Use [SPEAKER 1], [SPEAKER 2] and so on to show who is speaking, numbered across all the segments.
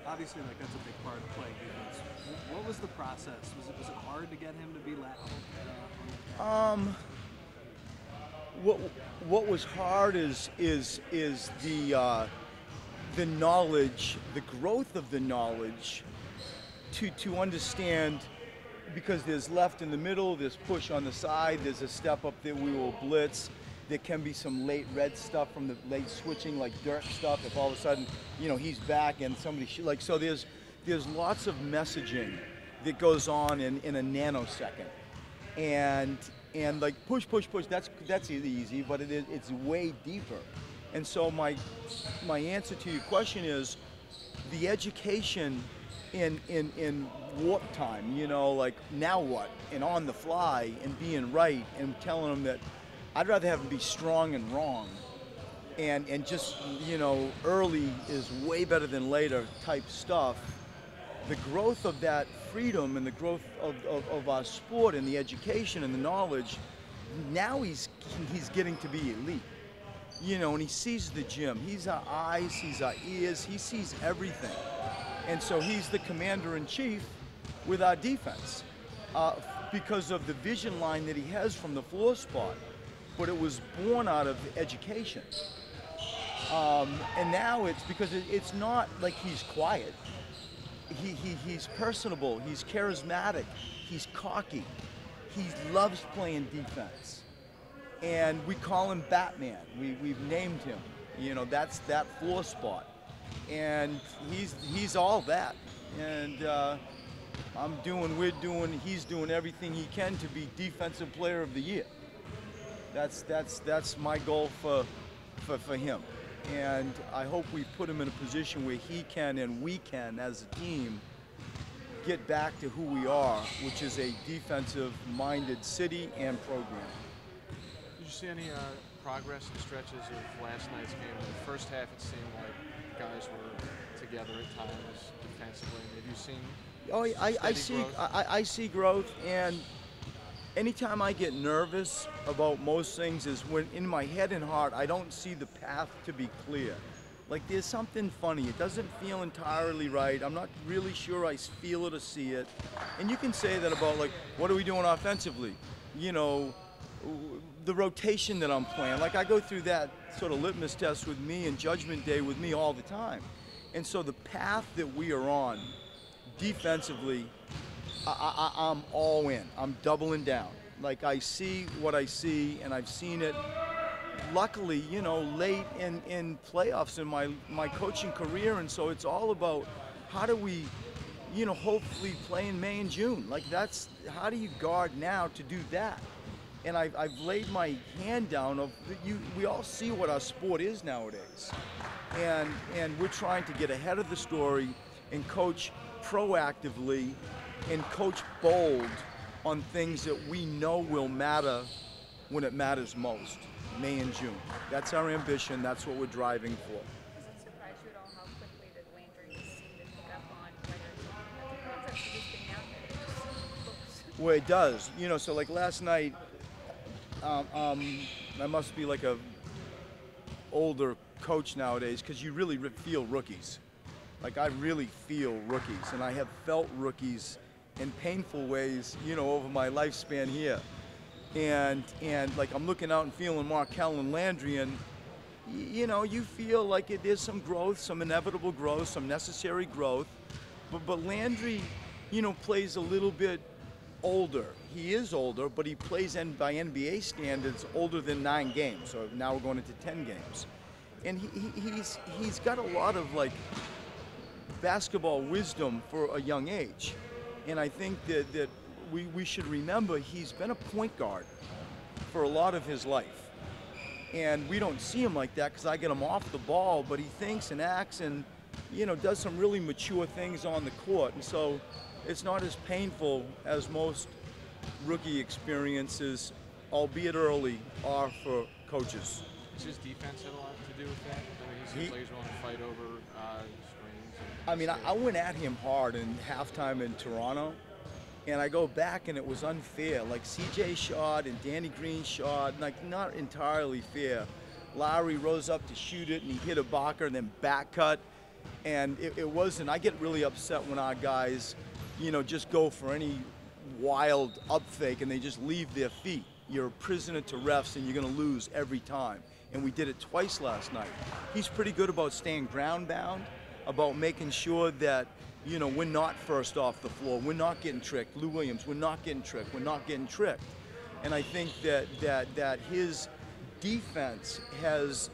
[SPEAKER 1] obviously, like that's a big part of playing defense. What was the process? Was it hard to get him to be
[SPEAKER 2] Um, what what was hard is the knowledge, the growth of the knowledge to understand, because there's left in the middle, there's push on the side, there's a step up there we will blitz. There can be some late red stuff from the late switching, like dirt stuff. If all of a sudden, he's back and somebody like so, there's lots of messaging that goes on in a nanosecond, and like push push push. That's easy, but it's way deeper. And so my answer to your question is the education in warp time, like now what, and on the fly, and being right, and telling them that I'd rather have them be strong and wrong, and just early is way better than later type stuff. The growth of that freedom and the growth of our sport and the education and the knowledge, now he's getting to be elite. And he sees the gym. He's our eyes, he's our ears, he sees everything. And so he's the commander-in-chief with our defense because of the vision line that he has from the floor spot. But it was born out of education. And now it's because it's not like he's quiet. He's personable, he's charismatic, he's cocky, he loves playing defense. And we call him Batman. We've named him. That's that floor spot. And he's all that. And he's doing everything he can to be Defensive Player of the Year. That's my goal for him. And I hope we put him in a position where he can and we can, as a team, get back to who we are, which is a defensive-minded city and program.
[SPEAKER 3] Did you see any progress in stretches of last night's game? In the first half, it seemed like guys were together at times defensively. Have you seen?
[SPEAKER 2] Oh, I see growth, and anytime I get nervous about most things is when in my head and heart I don't see the path to be clear. Like there's something funny. It doesn't feel entirely right. I'm not really sure I feel it or see it. And you can say that about like, what are we doing offensively? The rotation that I'm playing. Like I go through that sort of litmus test with me and judgment day with me all the time. And so the path that we are on defensively, I'm all in. I'm doubling down. Like I see what I see, and I've seen it. Luckily, late in playoffs in my coaching career, and so it's all about how do we, hopefully play in May and June. Like that's how do you guard now to do that? And I've laid my hand down of we all see what our sport is nowadays, and we're trying to get ahead of the story and coach proactively and coach bold on things that we know will matter when it matters most, May and June. That's our ambition. That's what we're driving for.
[SPEAKER 4] Does it surprise you at all how quickly that Landry seemed to pick up on whether it's just being out there? It just looks.
[SPEAKER 2] Well, it does. So like last night, I must be like a older coach nowadays because you really feel rookies. Like I really feel rookies, and I have felt rookies in painful ways, over my lifespan here. And like I'm looking out and feeling Markelle and Landry, and you feel like there's some growth, some inevitable growth, some necessary growth. But Landry, plays a little bit older. He is older, but he plays by NBA standards older than 9 games. So now we're going into 10 games, and he's got a lot of like basketball wisdom for a young age. And I think that we should remember he's been a point guard for a lot of his life. And we don't see him like that because I get him off the ball, but he thinks and acts and, does some really mature things on the court. And so it's not as painful as most rookie experiences, albeit early, are for coaches.
[SPEAKER 3] Does his defense have a lot to do with that? I mean, he seems like he's willing to fight over screens.
[SPEAKER 2] I mean, I went at him hard in halftime in Toronto, and I go back and it was unfair. Like CJ shot and Danny Green shot, like not entirely fair. Lowry rose up to shoot it and he hit Ibaka and then back cut. And it wasn't, I get really upset when our guys, you know, just go for any wild up fake and they just leave their feet. You're a prisoner to refs and you're gonna lose every time. And we did it twice last night. He's pretty good about staying ground bound, about making sure that, you know, we're not first off the floor, we're not getting tricked. Lou Williams, we're not getting tricked, we're not getting tricked. And I think that his defense has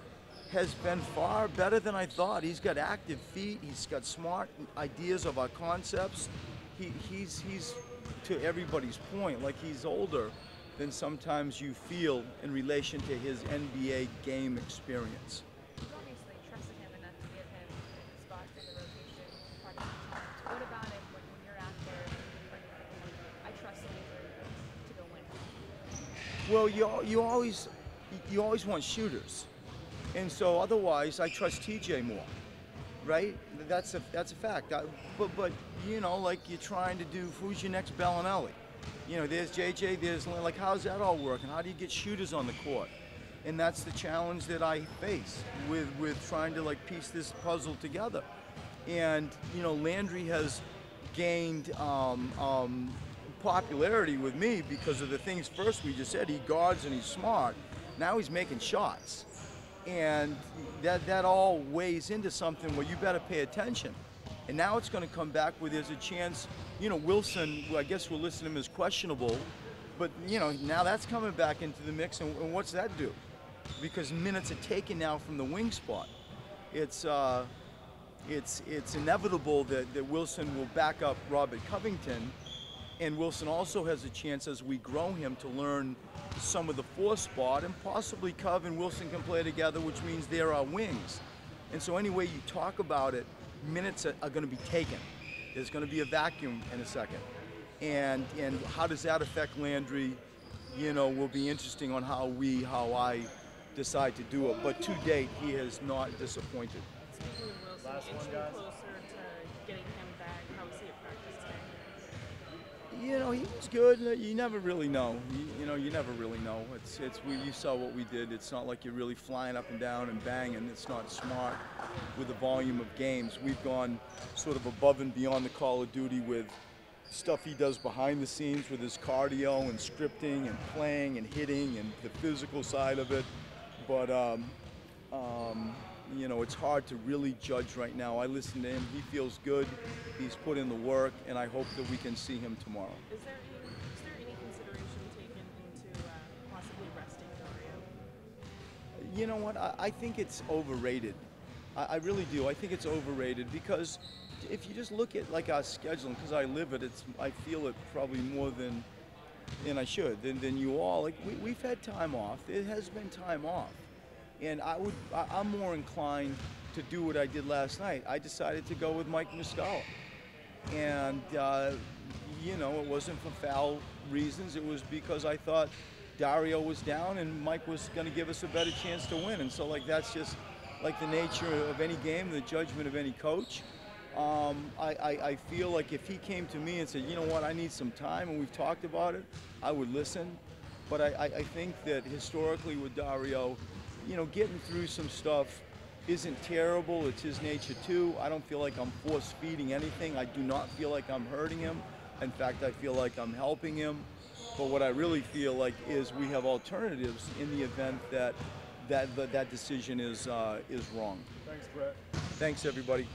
[SPEAKER 2] been far better than I thought. He's got active feet, he's got smart ideas of our concepts. He's to everybody's point, like he's older than sometimes you feel in relation to his NBA game experience.
[SPEAKER 4] You obviously trusted him enough to give him a spot in the rotation part of the time. So what about it when you're out there? I trust Landry to go win.
[SPEAKER 2] Well, you always want shooters, and so otherwise I trust TJ more, right? That's a fact. But you know, like you're trying to do, who's your next Bellinelli? You know, there's JJ, there's like, how's that all working? How do you get shooters on the court? And that's the challenge that I face with trying to like piece this puzzle together. And you know, Landry has gained popularity with me because of the things first we just said. He guards and he's smart. Now he's making shots, and that all weighs into something where you better pay attention. And now it's going to come back where there's a chance, you know, Wilson, I guess we'll list him as questionable, but you know, now that's coming back into the mix, and what's that do? Because minutes are taken now from the wing spot. It's inevitable that Wilson will back up Robert Covington, and Wilson also has a chance as we grow him to learn some of the four spot, and possibly Cov and Wilson can play together, which means they're our wings. And so any way you talk about it, minutes are going to be taken. There's going to be a vacuum in a second. And how does that affect Landry, you know, will be interesting on how I decide to do it. But to date, he has not disappointed.
[SPEAKER 5] Speaking of Wilson, inching closer to getting him back, how was he at practice today?
[SPEAKER 2] You know, he was good. You never really know. You never really know. You saw what we did. It's not like you're really flying up and down and banging. It's not smart with the volume of games. We've gone sort of above and beyond the Call of Duty with stuff he does behind the scenes with his cardio and scripting and playing and hitting and the physical side of it. But you know, it's hard to really judge right now. I listen to him. He feels good. He's put in the work, and I hope that we can see him tomorrow.
[SPEAKER 5] Is there any consideration taken into possibly resting Dario?
[SPEAKER 2] You know what? I think it's overrated. I really do. I think it's overrated because if you just look at like our scheduling, because I live it, I feel it probably more than I should, than you all. Like we've had time off. It has been time off. And I'm more inclined to do what I did last night. I decided to go with Mike Muscala. And, you know, it wasn't for foul reasons. It was because I thought Dario was down and Mike was going to give us a better chance to win. And so, like, that's just like the nature of any game, the judgment of any coach. I feel like if he came to me and said, you know what, I need some time, and we've talked about it, I would listen. But I think that historically with Dario, you know, getting through some stuff isn't terrible. It's his nature too. I don't feel like I'm force feeding anything. I do not feel like I'm hurting him. In fact, I feel like I'm helping him. But what I really feel like is we have alternatives in the event that decision is wrong.
[SPEAKER 6] Thanks, Brett.
[SPEAKER 2] Thanks, everybody.